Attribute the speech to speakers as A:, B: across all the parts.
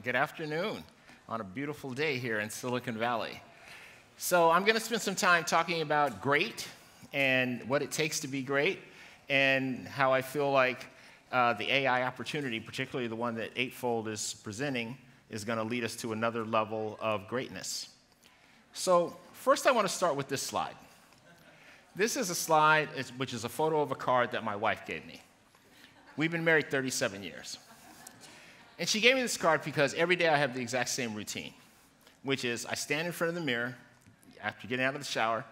A: Good afternoon on a beautiful day here in Silicon Valley. So I'm going to spend some time talking about great and what it takes to be great and how I feel like the AI opportunity, particularly the one that Eightfold is presenting, is going to lead us to another level of greatness. So first I want to start with this slide. This is a slide which is a photo of a card that my wife gave me. We've been married 37 years. And she gave me this card because every day I have the exact same routine, which is I stand in front of the mirror after getting out of the shower,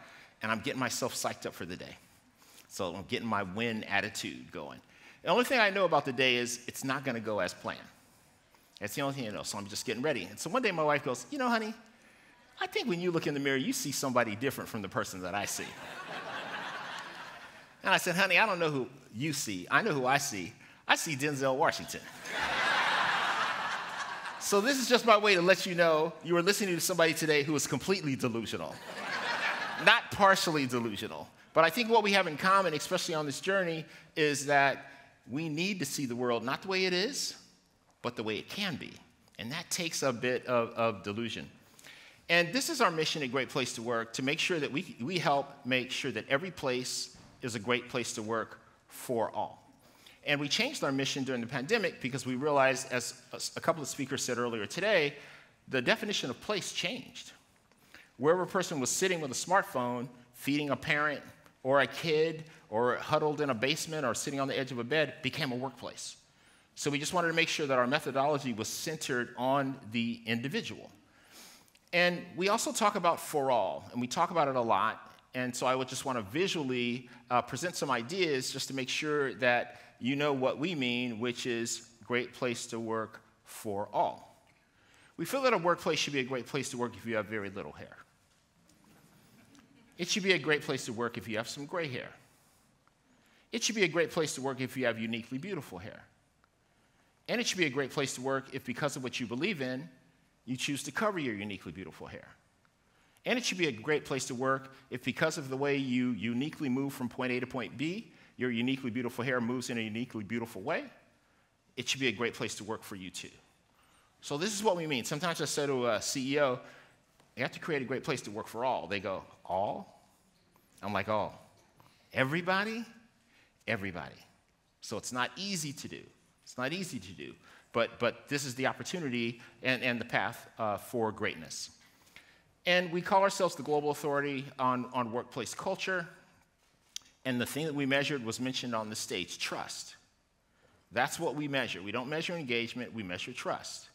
A: and I'm getting myself psyched up for the day. So I'm getting my win attitude going. The only thing I know about the day is it's not going to go as planned. That's the only thing I know, so I'm just getting ready. And so one day my wife goes, you know, honey, I think when you look in the mirror, you see somebody different from the person that I see. And I said, honey, I don't know who you see. I know who I see. I see Denzel Washington. So this is just my way to let you know you are listening to somebody today who is completely delusional. Not partially delusional. But I think what we have in common, especially on this journey, is that we need to see the world not the way it is, but the way it can be. And that takes a bit of delusion. And this is our mission at Great Place to Work, to make sure that we help make sure that every place is a great place to work for all. And we changed our mission during the pandemic because we realized, as a couple of speakers said earlier today, the definition of place changed. Wherever a person was sitting with a smartphone, feeding a parent or a kid, or huddled in a basement or sitting on the edge of a bed, became a workplace. So we just wanted to make sure that our methodology was centered on the individual. And we also talk about for all, and we talk about it a lot. And so I would just want to visually present some ideas just to make sure that you know what we mean, which is great place to work for all. We feel that a workplace should be a great place to work if you have very little hair. It should be a great place to work if you have some gray hair. It should be a great place to work if you have uniquely beautiful hair. And it should be a great place to work if, because of what you believe in, you choose to cover your uniquely beautiful hair. And it should be a great place to work if, because of the way you uniquely move from point A to point B, your uniquely beautiful hair moves in a uniquely beautiful way, it should be a great place to work for you too. So this is what we mean. Sometimes I say to a CEO, you have to create a great place to work for all. They go, all? I'm like, all. Everybody? Everybody. So it's not easy to do. It's not easy to do. But this is the opportunity and the path for greatness. And we call ourselves the global authority on workplace culture. And the thing that we measured was mentioned on the stage, trust. That's what we measure. We don't measure engagement, we measure trust.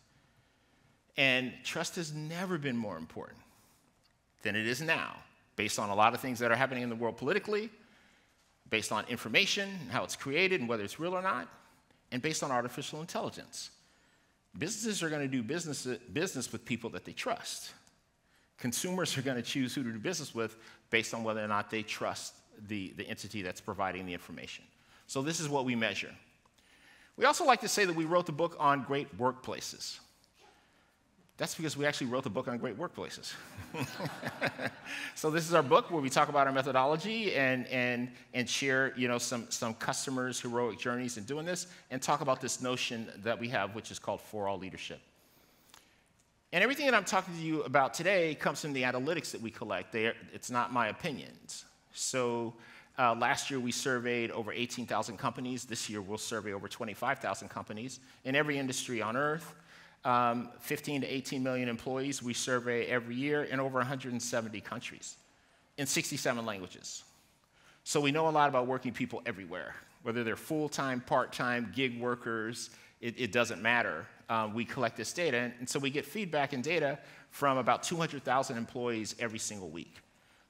A: And trust has never been more important than it is now, based on a lot of things that are happening in the world politically, based on information, and how it's created and whether it's real or not, and based on artificial intelligence. Businesses are going to do business with people that they trust. Consumers are going to choose who to do business with based on whether or not they trust the entity that's providing the information. So this is what we measure. We also like to say that we wrote the book on great workplaces. That's because we actually wrote the book on great workplaces. So this is our book where we talk about our methodology and share, some customers' heroic journeys in doing this, and talk about this notion that we have, which is called for all leadership. And everything that I'm talking to you about today comes from the analytics that we collect. It's not my opinions. So last year we surveyed over 18,000 companies. This year we'll survey over 25,000 companies in every industry on earth. 15 to 18 million employees we survey every year in over 170 countries in 67 languages. So we know a lot about working people everywhere, whether they're full-time, part-time, gig workers, it doesn't matter. We collect this data, and so we get feedback and data from about 200,000 employees every single week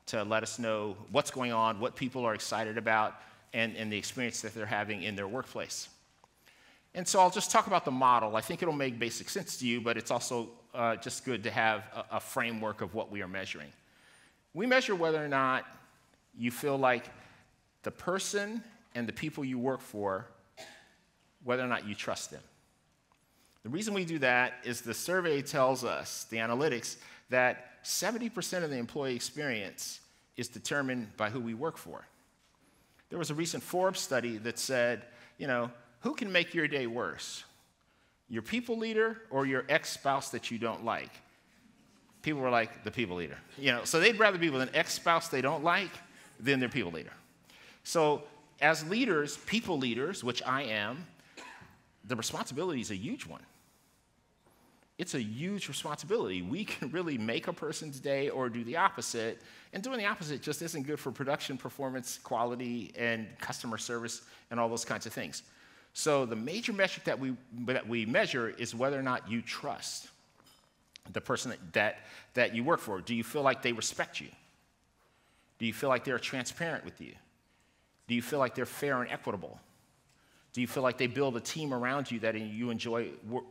A: to let us know what's going on, what people are excited about, and the experience that they're having in their workplace. And so I'll just talk about the model. I think it'll make basic sense to you, but it's also just good to have a framework of what we are measuring. We measure whether or not you feel like the person and the people you work for, whether or not you trust them. The reason we do that is the survey tells us, the analytics, that 70% of the employee experience is determined by who we work for. There was a recent Forbes study that said, who can make your day worse? Your people leader or your ex-spouse that you don't like? People were like, the people leader. So they'd rather be with an ex-spouse they don't like than their people leader. So as leaders, people leaders, which I am, the responsibility is a huge one. It's a huge responsibility. We can really make a person's day or do the opposite, and doing the opposite just isn't good for production, performance, quality, and customer service, and all those kinds of things. So the major metric that we measure is whether or not you trust the person that you work for. Do you feel like they respect you? Do you feel like they're transparent with you? Do you feel like they're fair and equitable? Do you feel like they build a team around you that you enjoy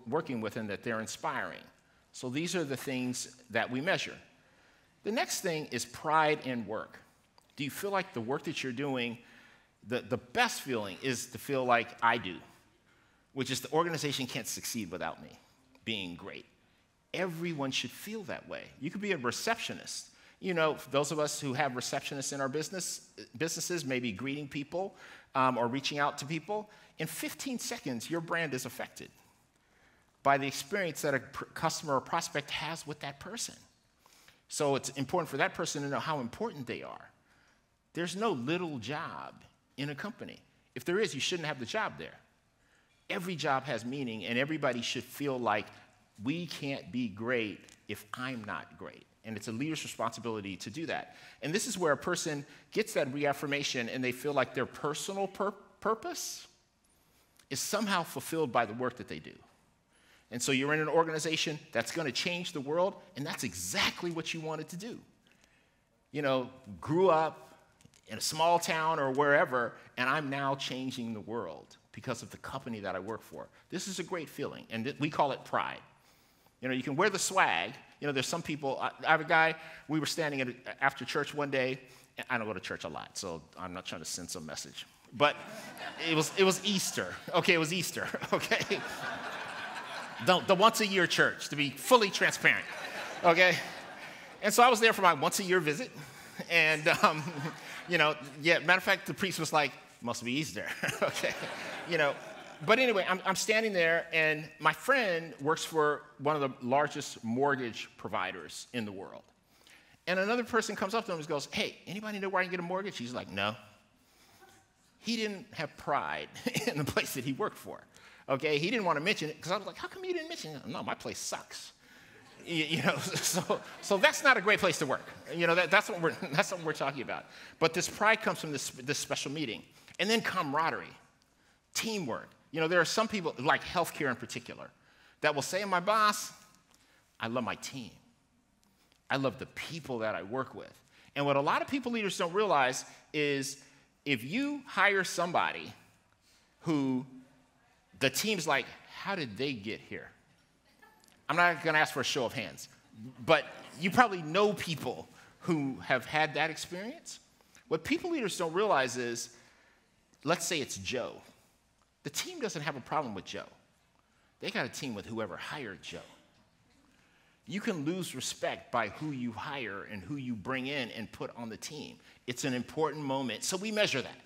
A: working with and that they're inspiring? So these are the things that we measure. The next thing is pride in work. Do you feel like the work that you're doing, the best feeling is to feel like I do, which is the organization can't succeed without me being great. Everyone should feel that way. You could be a receptionist. Those of us who have receptionists in our businesses, maybe greeting people or reaching out to people, in 15 seconds, your brand is affected by the experience that a customer or prospect has with that person. So it's important for that person to know how important they are. There's no little job in a company. If there is, you shouldn't have the job there. Every job has meaning, and everybody should feel like we can't be great if I'm not great. And it's a leader's responsibility to do that. And this is where a person gets that reaffirmation and they feel like their personal purpose is somehow fulfilled by the work that they do. And so you're in an organization that's going to change the world, and that's exactly what you wanted to do. Grew up in a small town or wherever, and I'm now changing the world because of the company that I work for. This is a great feeling, and we call it pride. You can wear the swag. There's some people. I have a guy, we were standing after church one day. I don't go to church a lot, so I'm not trying to send some message. But it was Easter. Okay, it was Easter. Okay? The once-a-year church, to be fully transparent. Okay? And so I was there for my once-a-year visit. And, matter of fact, the priest was like, must be Easter. Okay? But anyway, I'm standing there, and my friend works for one of the largest mortgage providers in the world. And another person comes up to him and goes, hey, anybody know where I can get a mortgage? He's like, no. He didn't have pride in the place that he worked for. Okay, he didn't want to mention it because I was like, how come you didn't mention it? No, my place sucks. So that's not a great place to work. That's what we're talking about. But this pride comes from this special meeting. And then camaraderie, teamwork. There are some people, like healthcare in particular, that will say, my boss, I love my team. I love the people that I work with. And what a lot of people leaders don't realize is if you hire somebody who the team's like, how did they get here? I'm not going to ask for a show of hands, but you probably know people who have had that experience. What people leaders don't realize is, let's say it's Joe. The team doesn't have a problem with Joe. They got a team with whoever hired Joe. You can lose respect by who you hire and who you bring in and put on the team. It's an important moment, so we measure that.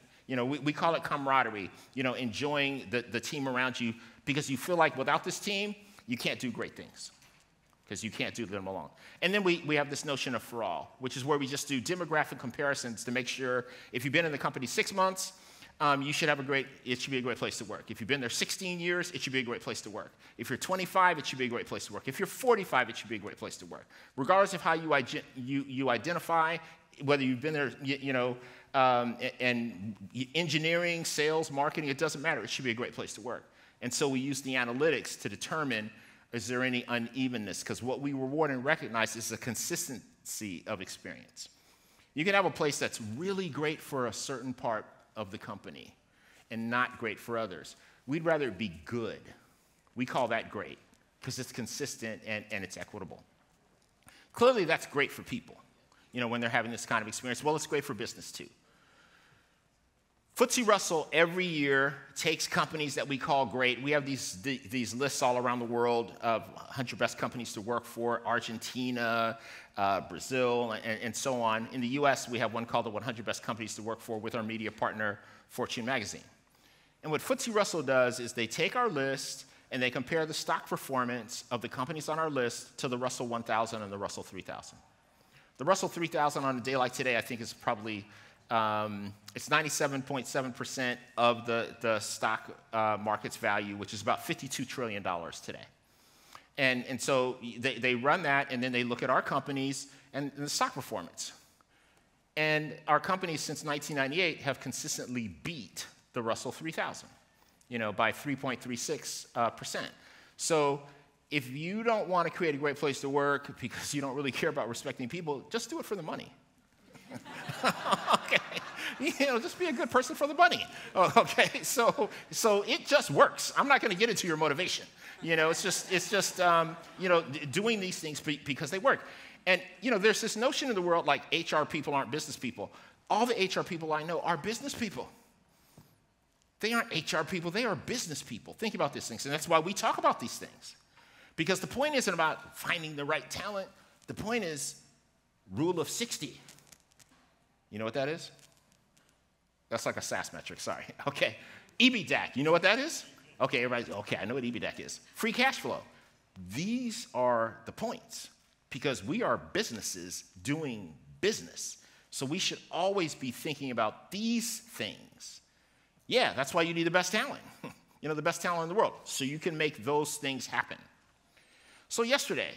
A: We call it camaraderie, enjoying the team around you because you feel like without this team, you can't do great things because you can't do them alone. And then we have this notion of for all, which is where we just do demographic comparisons to make sure if you've been in the company 6 months, it should be a great place to work. If you've been there 16 years, it should be a great place to work. If you're 25, it should be a great place to work. If you're 45, it should be a great place to work. Regardless of how you identify, whether you've been there, and engineering, sales, marketing, it doesn't matter. It should be a great place to work. And so we use the analytics to determine, is there any unevenness? Because what we reward and recognize is the consistency of experience. You can have a place that's really great for a certain part of the company and not great for others. We'd rather it be good. We call that great because it's consistent and it's equitable. Clearly, that's great for people, when they're having this kind of experience. Well, it's great for business, too. FTSE Russell every year takes companies that we call great. We have these lists all around the world of 100 best companies to work for, Argentina, Brazil, and so on. In the US, we have one called the 100 best companies to work for with our media partner, Fortune magazine. And what FTSE Russell does is they take our list and they compare the stock performance of the companies on our list to the Russell 1000 and the Russell 3000. The Russell 3000 on a day like today, I think, is probably, it's 97.7% of the stock market's value, which is about $52 trillion today. And so they run that, and then they look at our companies and the stock performance. And our companies since 1998 have consistently beat the Russell 3000, by 3.36%. So if you don't want to create a great place to work because you don't really care about respecting people, just do it for the money. Okay, just be a good person for the money. Okay, so it just works. I'm not going to get into your motivation. It's just doing these things because they work. And there's this notion in the world like HR people aren't business people. All the HR people I know are business people. They aren't HR people, they are business people. Think about these things, and that's why we talk about these things. Because the point isn't about finding the right talent. The point is rule of 60. You know what that is? That's like a SaaS metric, sorry. Okay, EBITDA, you know what that is? Okay, everybody, okay, I know what EBITDA is. Free cash flow. These are the points because we are businesses doing business. So we should always be thinking about these things. Yeah, that's why you need the best talent. The best talent in the world, so you can make those things happen. So yesterday,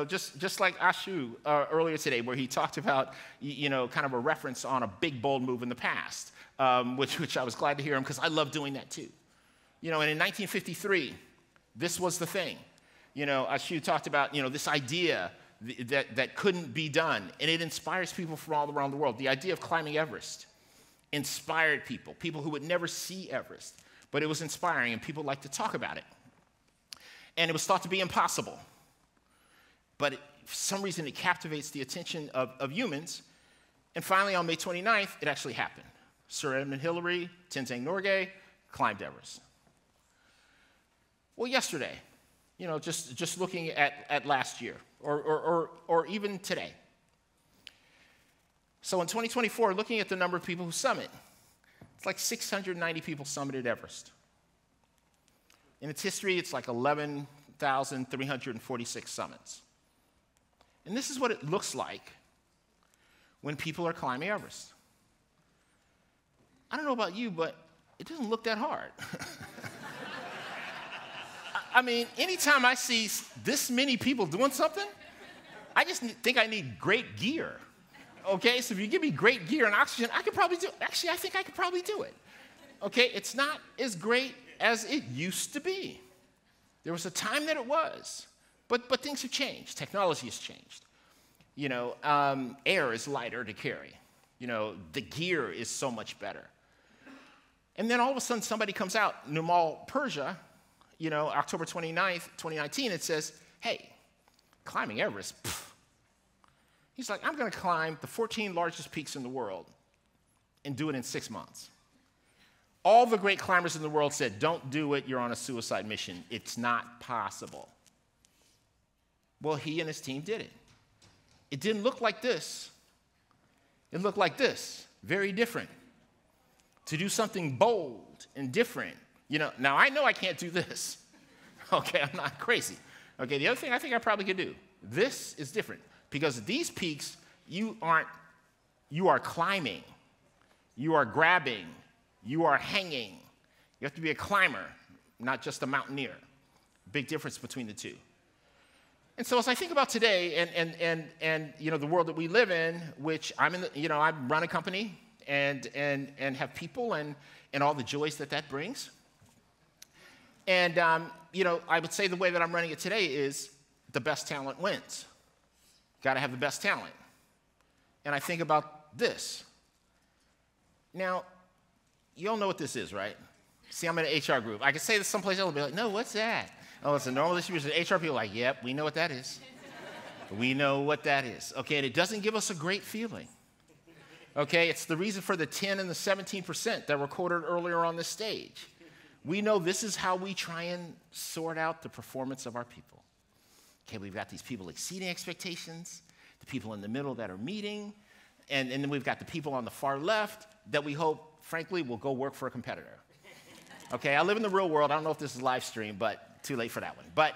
A: just like Ashu earlier today, where he talked about, kind of a reference on a big, bold move in the past, which I was glad to hear him because I love doing that too. And in 1953, this was the thing. Ashu talked about, this idea that couldn't be done, and it inspires people from all around the world. The idea of climbing Everest inspired people who would never see Everest, but it was inspiring, and people liked to talk about it. And it was thought to be impossible. But for some reason, it captivates the attention of humans. And finally, on May 29th, it actually happened. Sir Edmund Hillary, Tenzing Norgay, climbed Everest. Well, yesterday, just looking at last year, or even today. So in 2024, looking at the number of people who summit, it's like 690 people summited Everest. In its history, it's like 11,346 summits. And this is what it looks like when people are climbing Everest. I don't know about you, but it doesn't look that hard. I mean, anytime I see this many people doing something, I just think I need great gear. Okay, so if you give me great gear and oxygen, I could probably do it. Actually, I think I could probably do it. Okay, it's not as great as it used to be. There was a time that it was, but things have changed. Technology has changed. Air is lighter to carry. The gear is so much better. And then all of a sudden somebody comes out, Numal Persia, October 29th, 2019, it says, hey, climbing Everest, pff. He's like, I'm going to climb the 14 largest peaks in the world and do it in 6 months. All the great climbers in the world said, don't do it, you're on a suicide mission. It's not possible. Well, he and his team did it. It didn't look like this. It looked like this, very different. To do something bold and different. Now I know I can't do this. Okay, I'm not crazy. Okay, the other thing I think I probably could do, this is different. Because these peaks, you are climbing, you are grabbing, you are hanging. You have to be a climber, not just a mountaineer. Big difference between the two. And so as I think about today and the world that we live in, which I'm in, I run a company and have people and all the joys that brings. And I would say the way that I'm running it today is the best talent wins. Got to have the best talent. And I think about this. Now, you all know what this is, right? See, I'm in an HR group. I could say this someplace else and be like, no, what's that? Oh, it's a normal distribution. HR people are like, yep, we know what that is. We know what that is. Okay, and it doesn't give us a great feeling. Okay, it's the reason for the 10 and the 17% that were quoted earlier on this stage. We know this is how we try and sort out the performance of our people. Okay, we've got these people exceeding expectations, the people in the middle that are meeting, and then we've got the people on the far left that we hope, frankly, will go work for a competitor. Okay, I live in the real world. I don't know if this is live stream, but too late for that one. But,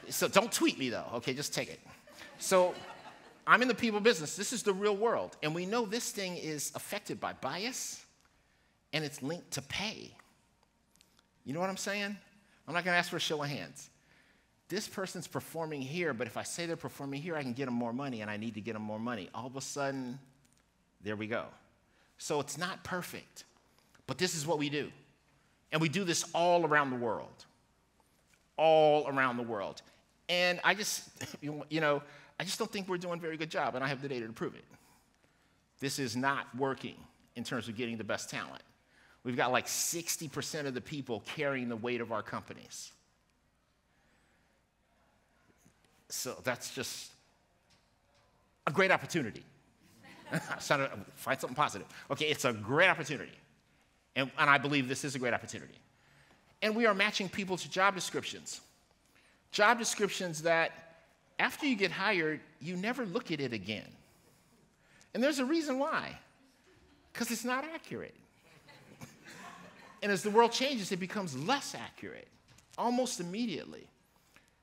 A: so don't tweet me though, okay, just take it. So I'm in the people business. This is the real world. And we know this thing is affected by bias, and it's linked to pay. You know what I'm saying? I'm not gonna ask for a show of hands. This person's performing here, but if I say they're performing here, I can get them more money, and I need to get them more money. All of a sudden, there we go. So it's not perfect, but this is what we do. And we do this all around the world. All around the world. And I just, I just don't think we're doing a very good job, and I have the data to prove it. This is not working in terms of getting the best talent. We've got like 60% of the people carrying the weight of our companies. So that's just a great opportunity. Find something positive. Okay, it's a great opportunity. And I believe this is a great opportunity. And we are matching people to job descriptions. Job descriptions that after you get hired, you never look at it again. And there's a reason why. Because it's not accurate. And as the world changes, it becomes less accurate, almost immediately.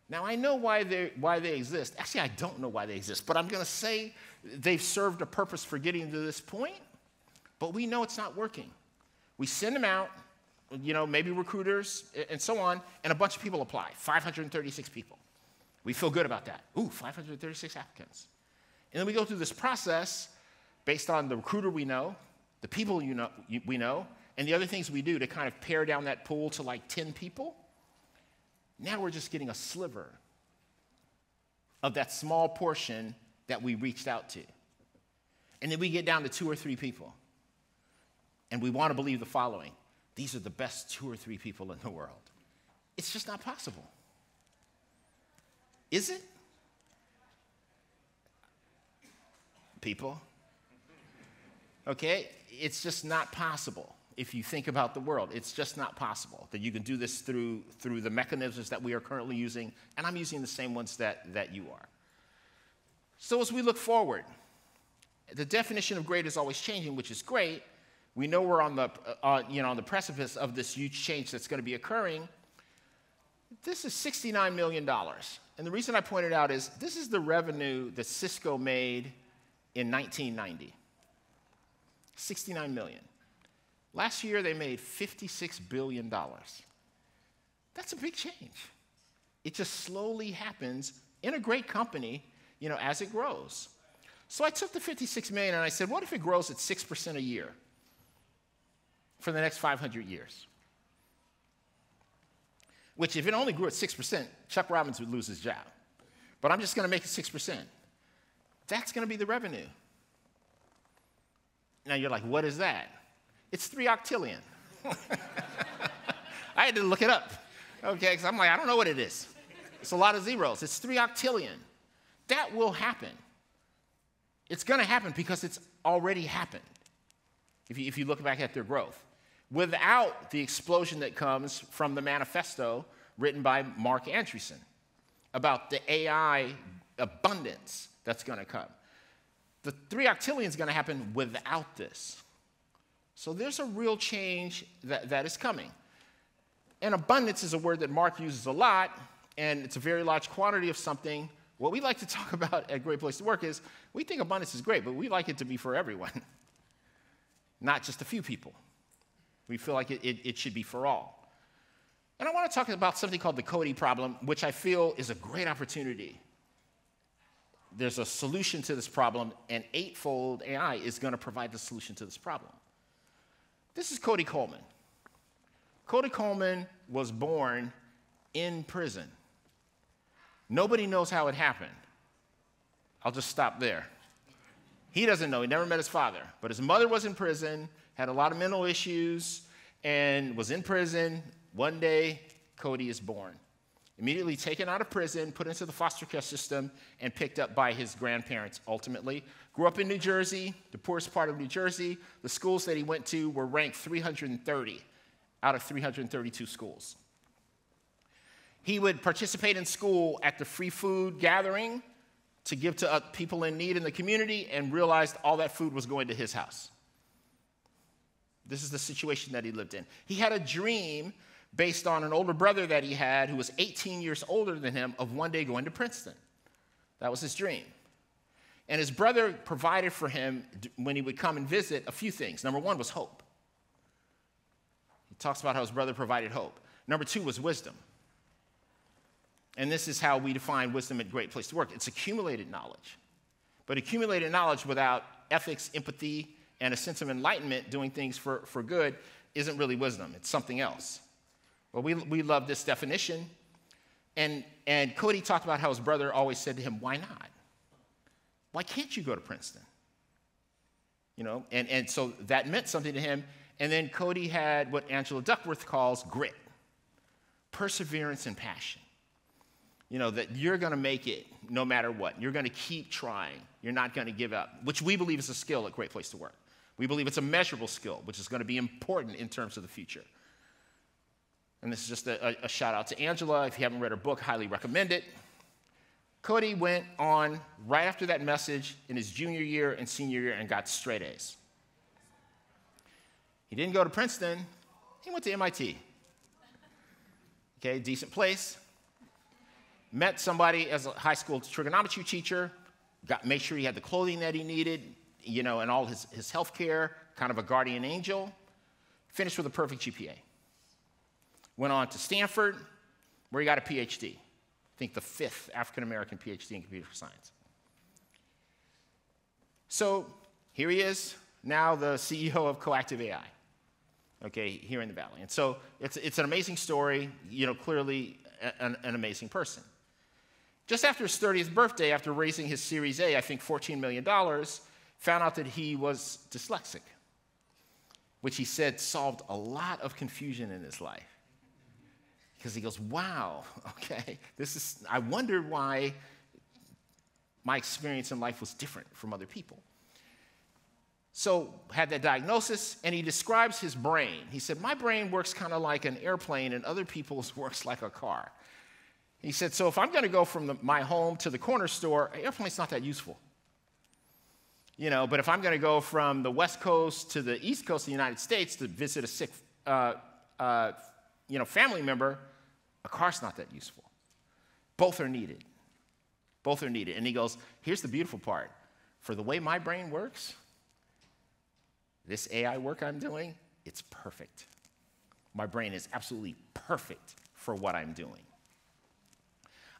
A: Now, I know why they exist. Actually, I don't know why they exist, but I'm going to say they've served a purpose for getting to this point, but we know it's not working. We send them out, maybe recruiters and so on, and a bunch of people apply, 536 people. We feel good about that. Ooh, 536 applicants. And then we go through this process based on the recruiter we know, the people we know, and the other things we do to kind of pare down that pool to like 10 people. Now we're just getting a sliver of that small portion that we reached out to. And then we get down to 2 or 3 people. And we want to believe the following: these are the best 2 or 3 people in the world. It's just not possible. Is it? People? Okay, it's just not possible. If you think about the world, it's just not possible that you can do this through the mechanisms that we are currently using, and I'm using the same ones that you are. So as we look forward, the definition of great is always changing, which is great. We know we're on the precipice of this huge change that's going to be occurring. This is $69 million, and the reason I point it out is this is the revenue that Cisco made in 1990. $69 million. Last year, they made $56 billion. That's a big change. It just slowly happens in a great company, as it grows. So I took the $56 million and I said, what if it grows at 6% a year for the next 500 years? Which, if it only grew at 6%, Chuck Robbins would lose his job. But I'm just going to make it 6%. That's going to be the revenue. Now you're like, what is that? It's 3 octillion. I had to look it up, okay, because I'm like, I don't know what it is. It's a lot of zeros. It's 3 octillion. That will happen. It's going to happen because it's already happened, if you look back at their growth, without the explosion that comes from the manifesto written by Mark Andreessen about the AI abundance that's going to come. The 3 octillion is going to happen without this. So there's a real change that is coming. And abundance is a word that Mark uses a lot, and it's a very large quantity of something. What we like to talk about at Great Place to Work is we think abundance is great, but we like it to be for everyone, not just a few people. We feel like it should be for all. And I want to talk about something called the Cody problem, which I feel is a great opportunity. There's a solution to this problem, and eightfold AI is going to provide the solution to this problem. This is Cody Coleman. Cody Coleman was born in prison. Nobody knows how it happened. I'll just stop there. He doesn't know. He never met his father. But his mother was in prison, had a lot of mental issues, and was in prison. One day, Cody is born. Immediately taken out of prison, put into the foster care system, and picked up by his grandparents, ultimately. Grew up in New Jersey, the poorest part of New Jersey. The schools that he went to were ranked 330 out of 332 schools. He would participate in school at the free food gathering to give to people in need in the community, and realized all that food was going to his house. This is the situation that he lived in. He had a dream based on an older brother that he had who was 18 years older than him of one day going to Princeton. That was his dream. And his brother provided for him, when he would come and visit, a few things. Number one was hope. He talks about how his brother provided hope. Number two was wisdom. And this is how we define wisdom at Great Place to Work. It's accumulated knowledge. But accumulated knowledge without ethics, empathy, and a sense of enlightenment, doing things for good, isn't really wisdom. It's something else. Well, we love this definition. And Cody talked about how his brother always said to him, why not? Why can't you go to Princeton? You know, and so that meant something to him. And then Cody had what Angela Duckworth calls grit, perseverance and passion. You know, that you're going to make it no matter what. You're going to keep trying. You're not going to give up, which we believe is a skill at Great Place to Work. We believe it's a measurable skill, which is going to be important in terms of the future. And this is just a shout out to Angela. If you haven't read her book, highly recommend it. Cody went on right after that message in his junior year and senior year and got straight A's. He didn't go to Princeton. He went to MIT. Okay, decent place. Met somebody as a high school trigonometry teacher, made sure he had the clothing that he needed, you know, and all his health care, kind of a guardian angel. Finished with a perfect GPA. Went on to Stanford, where he got a PhD. I think the 5th African-American PhD in computer science. So here he is, now the CEO of Coactive AI, okay, here in the Valley. And so it's an amazing story, you know, clearly an amazing person. Just after his 30th birthday, after raising his Series A, I think $14 million, found out that he was dyslexic, which he said solved a lot of confusion in his life. Because he goes, wow, okay, I wondered why my experience in life was different from other people. So had that diagnosis, and he describes his brain. He said, my brain works kind of like an airplane, and other people's works like a car. He said, so if I'm going to go from my home to the corner store, an airplane's not that useful. You know, but if I'm going to go from the West Coast to the East Coast of the United States to visit a sick family member, a car's not that useful. Both are needed. Both are needed. And he goes, here's the beautiful part. For the way my brain works, this AI work I'm doing, it's perfect. My brain is absolutely perfect for what I'm doing.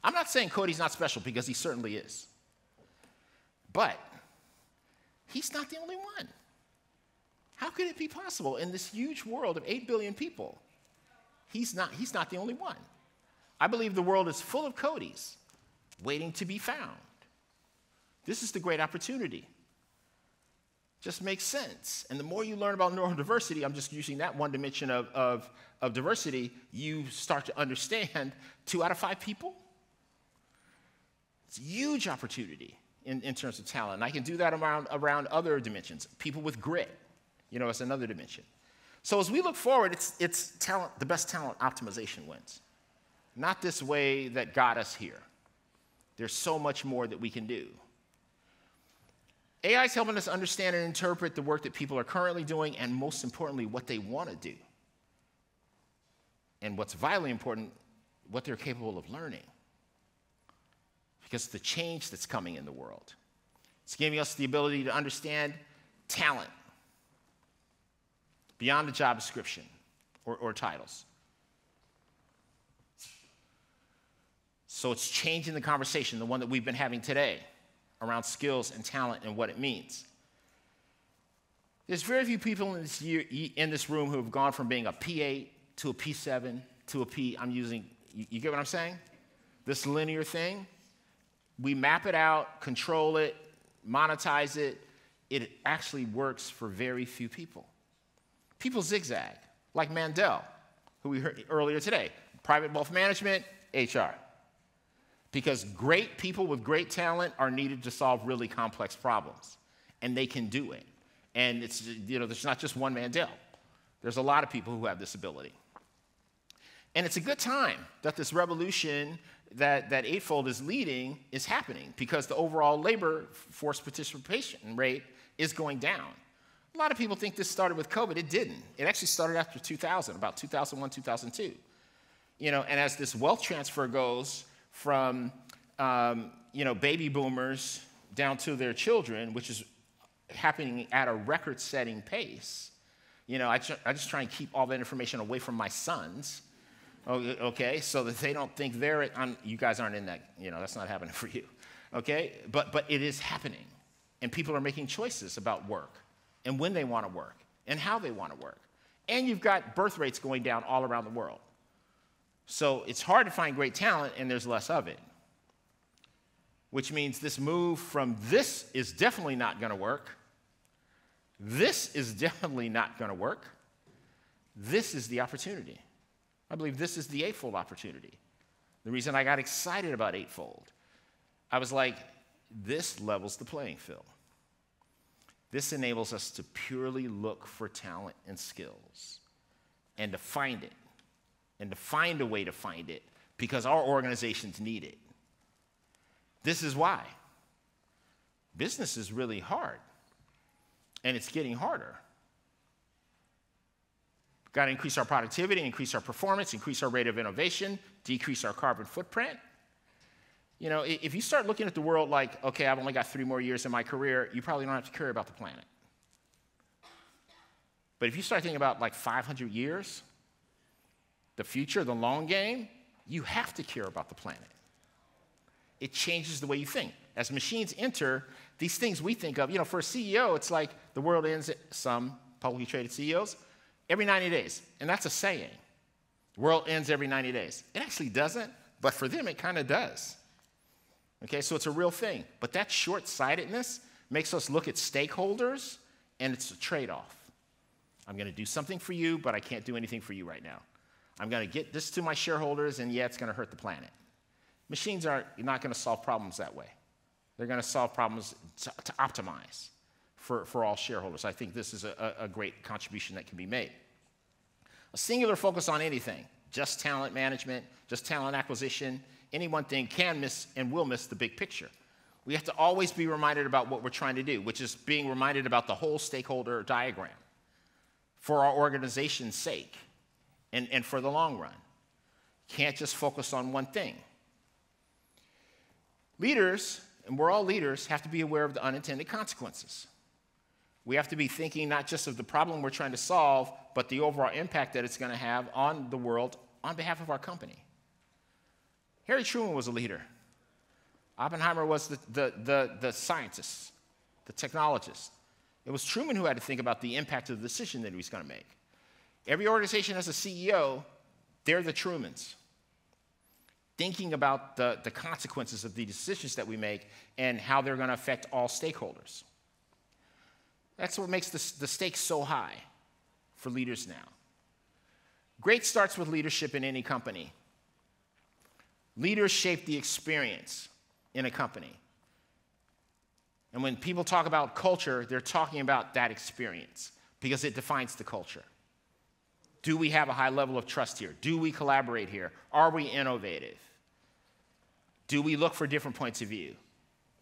A: I'm not saying Cody's not special, because he certainly is. But he's not the only one. How could it be possible in this huge world of 8 billion people? He's not the only one. I believe the world is full of Codys waiting to be found. This is the great opportunity. Just makes sense. And the more you learn about neurodiversity, I'm just using that one dimension of diversity, you start to understand 2 out of 5 people. It's a huge opportunity in terms of talent. And I can do that around other dimensions. People with grit, you know, it's another dimension. So as we look forward, it's talent, the best talent optimization wins. Not this way that got us here. There's so much more that we can do. AI is helping us understand and interpret the work that people are currently doing, and most importantly, what they want to do. And what's vitally important, what they're capable of learning. Because of the change that's coming in the world. It's giving us the ability to understand talent beyond the job description or titles. So it's changing the conversation, the one that we've been having today, around skills and talent and what it means. There's very few people in this room who have gone from being a P8 to a P7 to a P. You get what I'm saying? This linear thing. We map it out, control it, monetize it. It actually works for very few people. People zigzag, like Mandel, who we heard earlier today. Private wealth management, HR. Because great people with great talent are needed to solve really complex problems. And they can do it. And it's, you know, there's not just one Mandel. There's a lot of people who have this ability. And it's a good time that this revolution that Eightfold is leading is happening, because the overall labor force participation rate is going down. A lot of people think this started with COVID. It didn't. It actually started after 2000, about 2001, 2002. And as this wealth transfer goes from, baby boomers down to their children, which is happening at a record-setting pace, I just try and keep all that information away from my sons, okay, so that they don't think you guys aren't in that, that's not happening for you, okay? But it is happening, and people are making choices about work and when they want to work and how they want to work. And you've got birth rates going down all around the world. So it's hard to find great talent, and there's less of it, which means this move from this is definitely not going to work, this is definitely not going to work, this is the opportunity. I believe this is the eightfold opportunity. The reason I got excited about eightfold, I was like, this levels the playing field. This enables us to purely look for talent and skills and to find it and to find a way to find it because our organizations need it. This is why. Business is really hard, and it's getting harder. We've got to increase our productivity, increase our performance, increase our rate of innovation, decrease our carbon footprint. If you start looking at the world like, okay, I've only got 3 more years in my career, you probably don't have to care about the planet. But if you start thinking about like 500 years, the future, the long game, you have to care about the planet. It changes the way you think. As machines enter, these things we think of, for a CEO, it's like the world ends, some publicly traded CEOs, every 90 days. And that's a saying. The world ends every 90 days. It actually doesn't, but for them, it kind of does. Okay, so it's a real thing. But that short-sightedness makes us look at stakeholders, and it's a trade-off. I'm going to do something for you, but I can't do anything for you right now. I'm going to get this to my shareholders, and yeah, it's going to hurt the planet. Machines are not going to solve problems that way. They're going to solve problems to optimize for all shareholders. I think this is a great contribution that can be made. A singular focus on anything, just talent management, just talent acquisition, any one thing can miss and will miss the big picture. We have to always be reminded about what we're trying to do, which is being reminded about the whole stakeholder diagram for our organization's sake and for the long run. Can't just focus on one thing. Leaders, and we're all leaders, have to be aware of the unintended consequences. We have to be thinking not just of the problem we're trying to solve, but the overall impact that it's going to have on the world on behalf of our company. Harry Truman was a leader. Oppenheimer was the scientist, the technologist. It was Truman who had to think about the impact of the decision that he was going to make. Every organization has a CEO. They're the Trumans, thinking about the consequences of the decisions that we make and how they're going to affect all stakeholders. That's what makes the stakes so high for leaders now. Great starts with leadership in any company. Leaders shape the experience in a company. And when people talk about culture, they're talking about that experience because it defines the culture. Do we have a high level of trust here? Do we collaborate here? Are we innovative? Do we look for different points of view?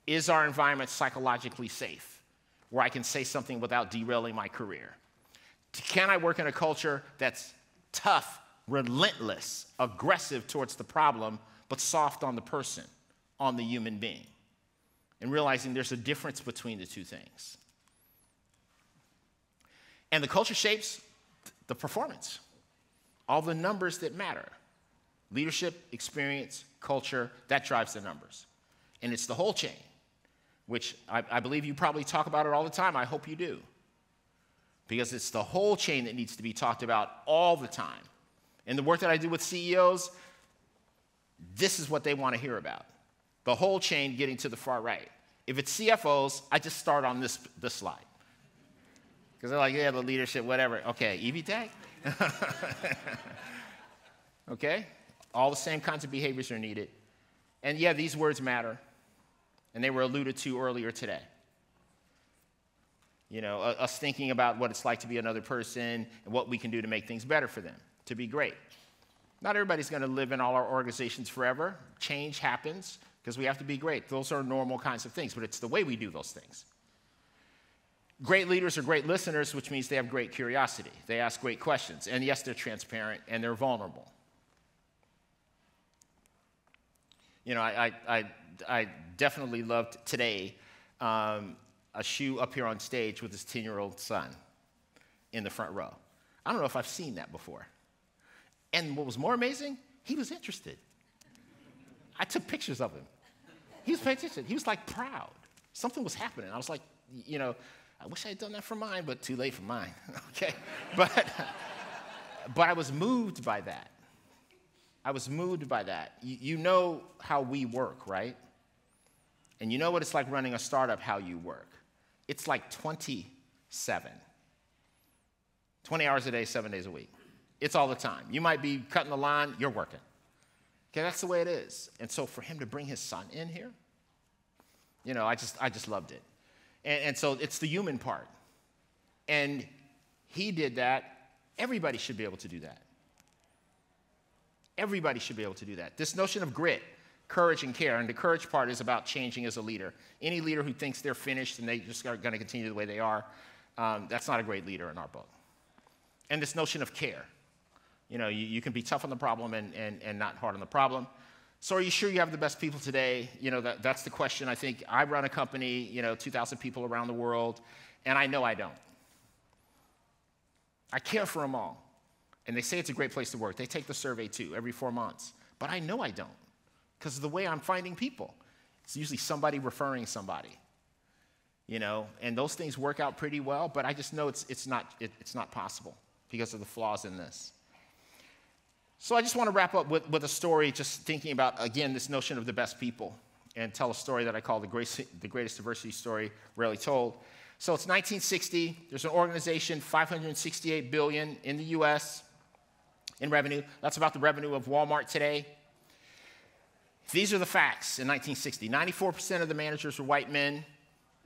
A: Is our environment psychologically safe, where I can say something without derailing my career? Can I work in a culture that's tough, relentless, aggressive towards the problem, but soft on the person, on the human being? And realizing there's a difference between the two things. And the culture shapes the performance, all the numbers that matter. Leadership, experience, culture, that drives the numbers. And it's the whole chain, which I believe you probably talk about it all the time. I hope you do. Because it's the whole chain that needs to be talked about all the time. And the work that I do with CEOs, this is what they want to hear about. The whole chain getting to the far right. If it's CFOs, I just start on this slide. Because they're like, yeah, the leadership, whatever. Okay, EV tag? Okay? All the same kinds of behaviors are needed. And yeah, these words matter. And they were alluded to earlier today. Us thinking about what it's like to be another person and what we can do to make things better for them, to be great. Not everybody's going to live in all our organizations forever. Change happens because we have to be great. Those are normal kinds of things, but it's the way we do those things. Great leaders are great listeners, which means they have great curiosity. They ask great questions. And yes, they're transparent and they're vulnerable. You know, I definitely loved today a shoe up here on stage with his 10-year-old son in the front row. I don't know if I've seen that before. And what was more amazing, he was interested. I took pictures of him. He was paying attention. He was like proud. Something was happening. I was like, you know, I wish I had done that for mine, but too late for mine. Okay? But I was moved by that. I was moved by that. You know how we work, right? And you know what it's like running a startup, how you work. It's like 27. 20 hours a day, 7 days a week. It's all the time. You might be cutting the line, you're working. Okay, that's the way it is. And so for him to bring his son in here, you know, I just loved it. And so it's the human part. And he did that. Everybody should be able to do that. Everybody should be able to do that. This notion of grit, courage, and care, and the courage part is about changing as a leader. Any leader who thinks they're finished and they just are going to continue the way they are, that's not a great leader in our book. And this notion of care. You know, you can be tough on the problem and not hard on the problem. So are you sure you have the best people today? You know, that's the question. I think I run a company, you know, 2,000 people around the world, and I know I don't. I care for them all. And they say it's a great place to work. They take the survey too, every 4 months. But I know I don't, because of the way I'm finding people. It's usually somebody referring somebody, you know, and those things work out pretty well, but I just know it's not possible because of the flaws in this. So I just want to wrap up with a story, just thinking about, again, this notion of the best people, and tell a story that I call the greatest diversity story rarely told. So it's 1960. There's an organization, $568 billion in the U.S. in revenue. That's about the revenue of Walmart today. These are the facts in 1960. 94% of the managers were white men.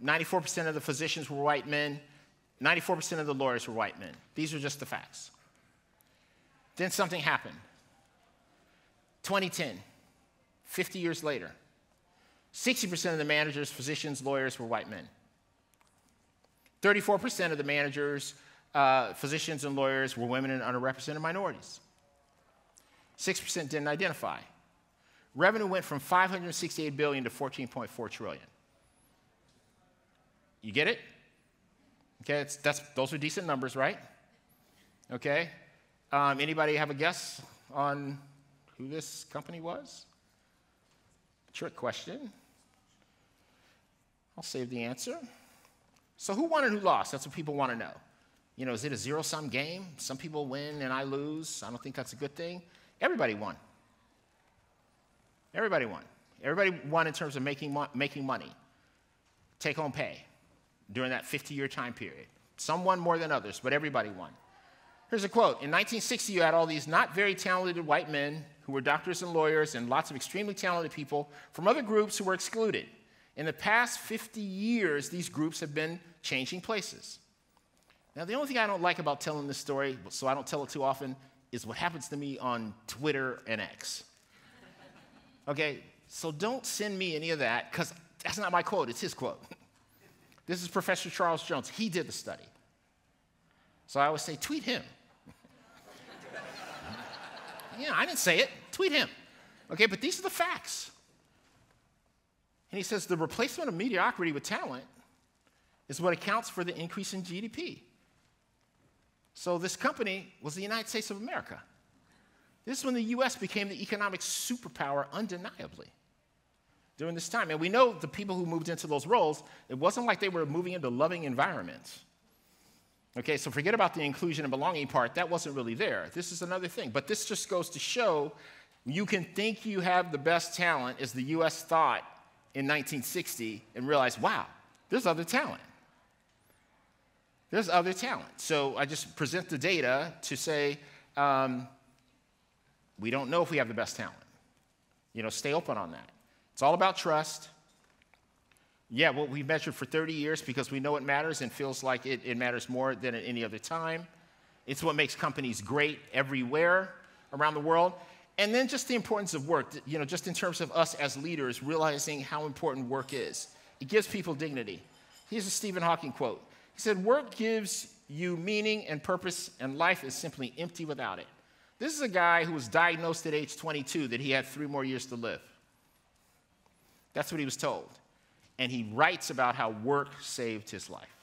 A: 94% of the physicians were white men. 94% of the lawyers were white men. These are just the facts. Then something happened. 2010, 50 years later, 60% of the managers, physicians, lawyers were white men. 34% of the managers, physicians, and lawyers were women and underrepresented minorities. 6% didn't identify. Revenue went from $568 billion to $14.4 trillion. You get it? Okay, those are decent numbers, right? Okay. Anybody have a guess on who this company was? Trick question. I'll save the answer. So who won and who lost? That's what people want to know. You know, is it a zero-sum game? Some people win and I lose. I don't think that's a good thing. Everybody won. Everybody won. Everybody won in terms of making money, take-home pay during that 50-year time period. Some won more than others, but everybody won. Here's a quote. In 1960, you had all these not very talented white men who were doctors and lawyers and lots of extremely talented people from other groups who were excluded. In the past 50 years, these groups have been changing places. Now, the only thing I don't like about telling this story, so I don't tell it too often, is what happens to me on Twitter and X. Okay, so don't send me any of that, because that's not my quote, it's his quote. This is Professor Charles Jones. He did the study. So I always say, tweet him. Yeah, I didn't say it. Tweet him. Okay, but these are the facts. And he says the replacement of mediocrity with talent is what accounts for the increase in GDP. So this company was the United States of America. This is when the U.S. became the economic superpower undeniably during this time. And we know the people who moved into those roles, it wasn't like they were moving into loving environments. Okay, so forget about the inclusion and belonging part. That wasn't really there. This is another thing. But this just goes to show you can think you have the best talent, as the U.S. thought in 1960, and realize, wow, there's other talent. There's other talent. So I just present the data to say, we don't know if we have the best talent. You know, stay open on that. It's all about trust. Yeah, what we've measured for 30 years because we know it matters and feels like it matters more than at any other time. It's what makes companies great everywhere around the world. And then just the importance of work, you know, just in terms of us as leaders realizing how important work is. It gives people dignity. Here's a Stephen Hawking quote. He said, work gives you meaning and purpose, and life is simply empty without it. This is a guy who was diagnosed at age 22 that he had 3 more years to live. That's what he was told. And he writes about how work saved his life.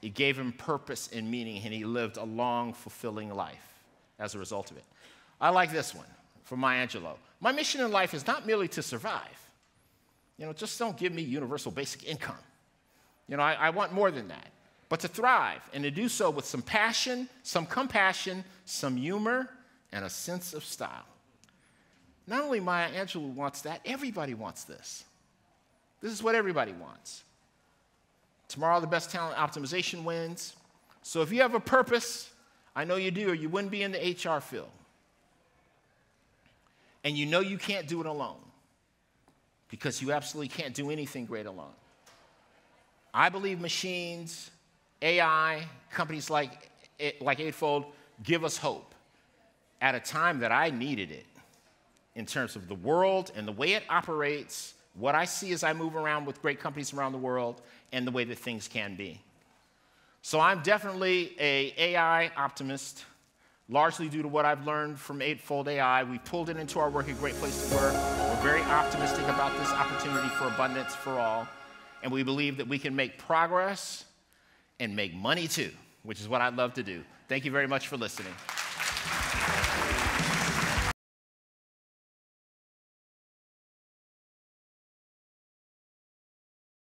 A: It gave him purpose and meaning, and he lived a long, fulfilling life as a result of it. I like this one from Maya Angelou. My mission in life is not merely to survive. Just don't give me universal basic income. I want more than that. But to thrive, and to do so with some passion, some compassion, some humor, and a sense of style. Not only Maya Angelou wants that, everybody wants this. This is what everybody wants. Tomorrow, the best talent optimization wins. So if you have a purpose, I know you do, or you wouldn't be in the HR field. And you know you can't do it alone, because you absolutely can't do anything great alone. I believe machines, AI, companies like Eightfold give us hope at a time that I needed it in terms of the world and the way it operates, what I see as I move around with great companies around the world, and the way that things can be. So I'm definitely an AI optimist, largely due to what I've learned from Eightfold AI. We pulled it into our work, A Great Place to Work. We're very optimistic about this opportunity for abundance for all, and we believe that we can make progress and make money too, which is what I'd love to do. Thank you very much for listening.